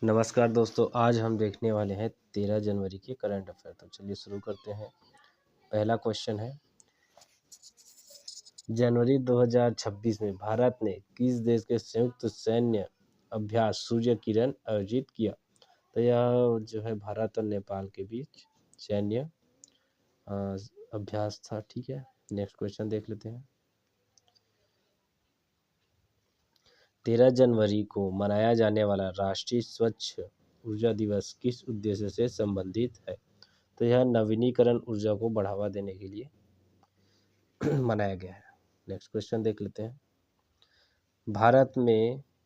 नमस्कार दोस्तों, आज हम देखने वाले हैं 13 जनवरी के करंट अफेयर। तो चलिए शुरू करते हैं। पहला क्वेश्चन है, जनवरी 2026 में भारत ने किस देश के संयुक्त सैन्य अभ्यास सूर्य किरण आयोजित किया? तो यह जो है भारत और नेपाल के बीच सैन्य अभ्यास था। ठीक है, नेक्स्ट क्वेश्चन देख लेते हैं। 13 जनवरी को मनाया जाने वाला राष्ट्रीय स्वच्छ ऊर्जा दिवस किस उद्देश्य से संबंधित है? तो यह नवीनीकरण ऊर्जा को बढ़ावा देने के लिए मनाया गया है। नेक्स्ट क्वेश्चन देख लेते हैं।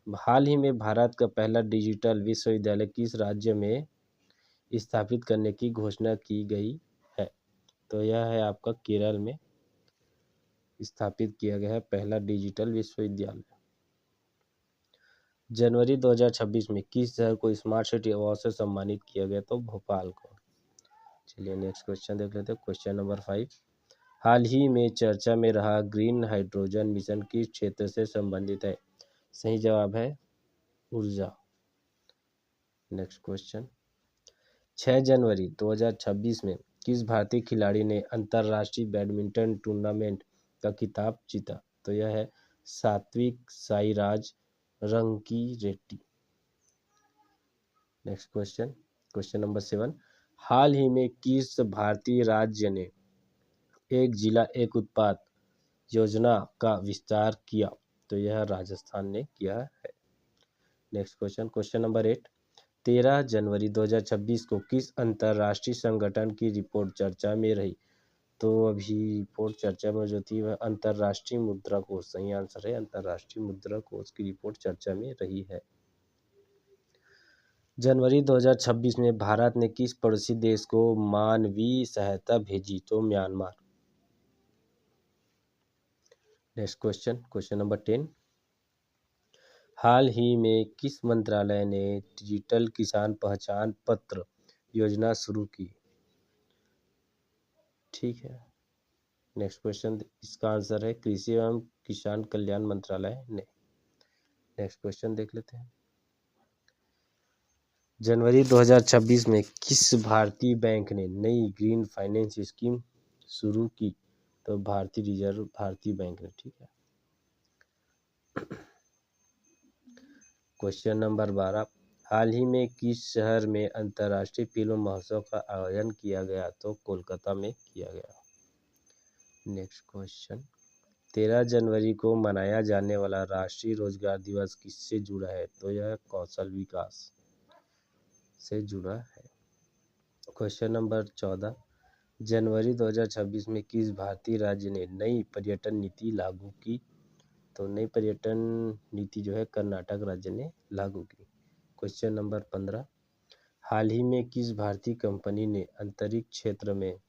हाल ही में भारत का पहला डिजिटल विश्वविद्यालय किस राज्य में स्थापित करने की घोषणा की गई है? तो यह है आपका केरल में स्थापित किया गया है पहला डिजिटल विश्वविद्यालय। जनवरी 2026 में किस शहर को स्मार्ट सिटी अवार्ड से सम्मानित किया गया? तो भोपाल को। चलिए नेक्स्ट क्वेश्चन देख लेते हैं। क्वेश्चन नंबर 5, हाल ही में चर्चा में रहा ग्रीन हाइड्रोजन मिशन किस क्षेत्र से संबंधित है? सही जवाब है ऊर्जा। नेक्स्ट क्वेश्चन, 6 जनवरी 2026 में किस भारतीय खिलाड़ी ने अंतर्राष्ट्रीय बैडमिंटन टूर्नामेंट का खिताब जीता? तो यह है Satwik Sairaj Rankireddy. Next question, question number 7, हाल ही में किस भारतीय राज्य ने एक जिला एक उत्पाद योजना का विस्तार किया? तो यह राजस्थान ने किया है। नेक्स्ट क्वेश्चन, क्वेश्चन नंबर 8, 13 जनवरी 2026 को किस अंतर्राष्ट्रीय संगठन की रिपोर्ट चर्चा में रही? तो अभी रिपोर्ट चर्चा में जो थी वह अंतर्राष्ट्रीय मुद्रा कोष, सही आंसर है अंतर्राष्ट्रीय मुद्रा कोष की रिपोर्ट चर्चा में रही है। जनवरी 2026 में भारत ने किस पड़ोसी देश को मानवीय सहायता भेजी? तो Myanmar. Next question, question number 10, हाल ही में किस मंत्रालय ने डिजिटल किसान पहचान पत्र योजना शुरू की? ठीक है, नेक्स्ट क्वेश्चन, इसका आंसर है कृषि एवं किसान कल्याण मंत्रालय ने। नेक्स्ट क्वेश्चन देख लेते हैं। जनवरी 2026 में किस भारतीय बैंक ने नई ग्रीन फाइनेंस स्कीम शुरू की? तो भारतीय रिजर्व भारतीय बैंक ने। ठीक है, क्वेश्चन नंबर 12, हाल ही में किस शहर में अंतर्राष्ट्रीय फिल्म महोत्सव का आयोजन किया गया? तो कोलकाता में किया गया। नेक्स्ट क्वेश्चन, 13 जनवरी को मनाया जाने वाला राष्ट्रीय रोजगार दिवस किससे जुड़ा है? तो यह कौशल विकास से जुड़ा है। क्वेश्चन नंबर 14, जनवरी 2026 में किस भारतीय राज्य ने नई पर्यटन नीति लागू की? तो नई पर्यटन नीति जो है कर्नाटक राज्य ने लागू की। क्वेश्चन नंबर 15, हाल ही में किस भारतीय कंपनी ने अंतरिक्ष क्षेत्र में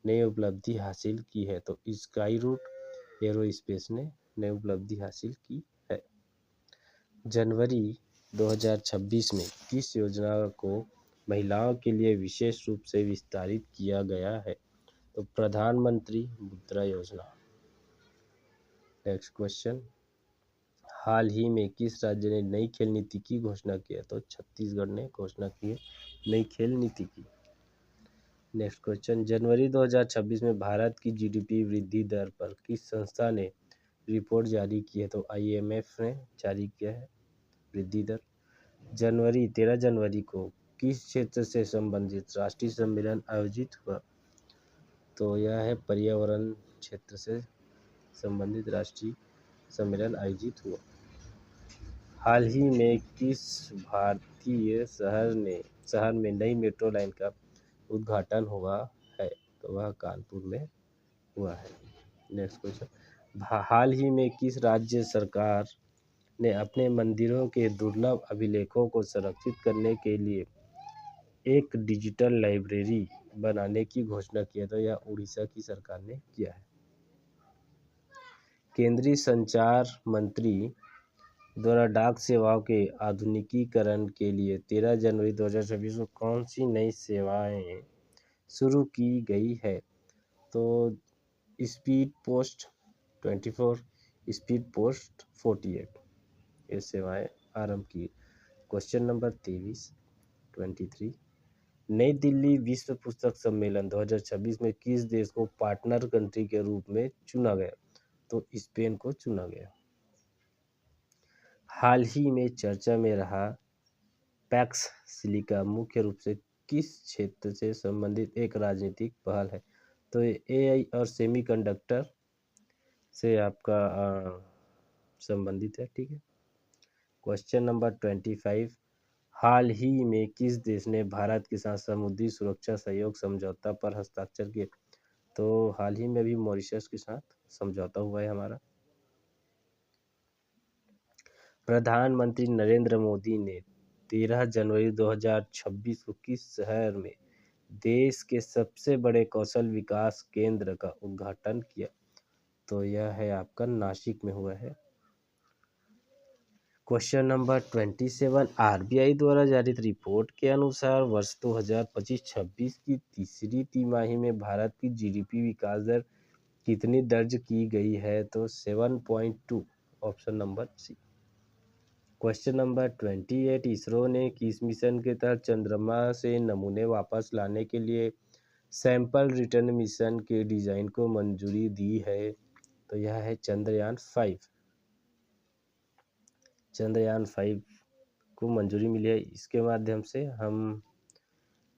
नई उपलब्धि हासिल की है? तो स्काई रूट एरोस्पेस ने नई उपलब्धि हासिल की है। जनवरी 2026 में किस योजना को महिलाओं के लिए विशेष रूप से विस्तारित किया गया है? तो प्रधानमंत्री मुद्रा योजना। नेक्स्ट क्वेश्चन, हाल ही में किस राज्य ने नई खेल नीति की घोषणा की है? तो छत्तीसगढ़ ने घोषणा की है नई खेल नीति की। नेक्स्ट क्वेश्चन, जनवरी 2026 में भारत की जीडीपी वृद्धि दर पर किस संस्था ने रिपोर्ट जारी की है? तो IMF ने जारी किया है वृद्धि दर। 13 जनवरी को किस क्षेत्र से संबंधित राष्ट्रीय सम्मेलन आयोजित हुआ? तो यह है पर्यावरण क्षेत्र से संबंधित राष्ट्रीय सम्मेलन आयोजित हुआ। हाल ही में किस भारतीय शहर में नई मेट्रो लाइन का उद्घाटन हुआ है? तो वह कानपुर में हुआ है। नेक्स्ट क्वेश्चन, हाल ही में किस राज्य सरकार ने अपने मंदिरों के दुर्लभ अभिलेखों को संरक्षित करने के लिए एक डिजिटल लाइब्रेरी बनाने की घोषणा की है? तो यह उड़ीसा की सरकार ने किया है। केंद्रीय संचार मंत्री द्वारा डाक सेवाओं के आधुनिकीकरण के लिए 13 जनवरी 2026 को कौन सी नई सेवाएं शुरू की गई है? तो स्पीड पोस्ट 24, स्पीड पोस्ट 48 ये सेवाएं आरंभ की। क्वेश्चन नंबर 23 नई दिल्ली विश्व पुस्तक सम्मेलन 2026 में किस देश को पार्टनर कंट्री के रूप में चुना गया? तो स्पेन को चुना गया। हाल ही में चर्चा में रहा पैक्स सिलिका मुख्य रूप से किस क्षेत्र से संबंधित एक राजनीतिक पहल है? तो ये एआई और सेमीकंडक्टर से आपका संबंधित है। ठीक है। क्वेश्चन नंबर 25 हाल ही में किस देश ने भारत के साथ समुद्री सुरक्षा सहयोग समझौता पर हस्ताक्षर किए? तो हाल ही में भी मॉरिशस के साथ समझौता हुआ है हमारा। प्रधानमंत्री नरेंद्र मोदी ने 13 जनवरी 2026 को किस शहर में देश के सबसे बड़े कौशल विकास केंद्र का उद्घाटन किया? तो यह है आपका नासिक में हुआ है। क्वेश्चन नंबर 27 आरबीआई द्वारा जारी रिपोर्ट के अनुसार वर्ष 2025-26 की तीसरी तिमाही में भारत की जीडीपी विकास दर कितनी दर्ज की गई है? तो 7.2 option number C. Question number 28 ISRO ने किस मिशन के तहत चंद्रमा से नमूने वापस लाने के लिए सैंपल रिटर्न मिशन के डिजाइन को मंजूरी दी है? तो यह है चंद्रयान 5। चंद्रयान 5 को मंजूरी मिली है। इसके माध्यम से हम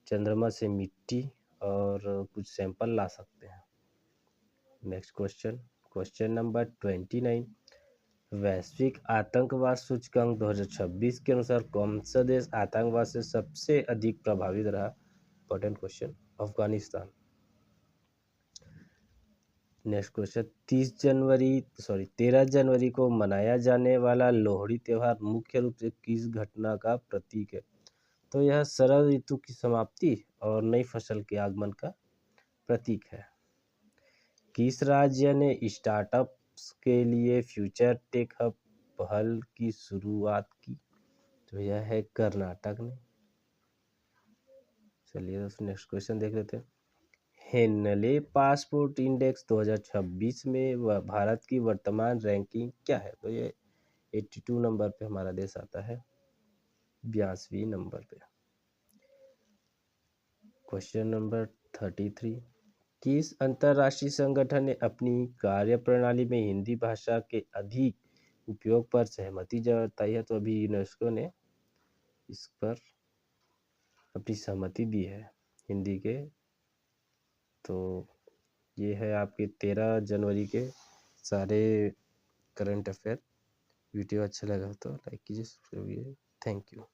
चंद्रमा से मिट्टी और कुछ सैंपल ला सकते हैं। नेक्स्ट क्वेश्चन नंबर 29 वैश्विक आतंकवाद सूचकांक 2026 के अनुसार कौन सा देश आतंकवाद से सबसे अधिक प्रभावित रहा? Important question. Afghanistan. Next question 13 जनवरी को मनाया जाने वाला लोहड़ी त्योहार मुख्य रूप से किस घटना का प्रतीक है? तो यह शरद ऋतु की समाप्ति और नई फसल के आगमन का प्रतीक है। किस राज्य ने स्टार्टअप्स के लिए फ्यूचर टेक हब पहल की शुरुआत की? तो यह है कर्नाटक ने। चलिए दोस्तों नेक्स्ट क्वेश्चन देख लेते हैं। हेनले पासपोर्ट इंडेक्स 2026 में भारत की वर्तमान रैंकिंग क्या है? तो ये 82 नंबर पे हमारा देश आता है, 82वें नंबर पे। क्वेश्चन नंबर 33 किस अंतर्राष्ट्रीय संगठन ने अपनी कार्यप्रणाली में हिंदी भाषा के अधिक उपयोग पर सहमति जताई है? तो अभी यूनेस्को ने इस पर अपनी सहमति दी है हिंदी के। तो ये है आपके 13 जनवरी के सारे करंट अफेयर। वीडियो अच्छा लगा तो लाइक कीजिए, सब्सक्राइब कीजिए। Thank you.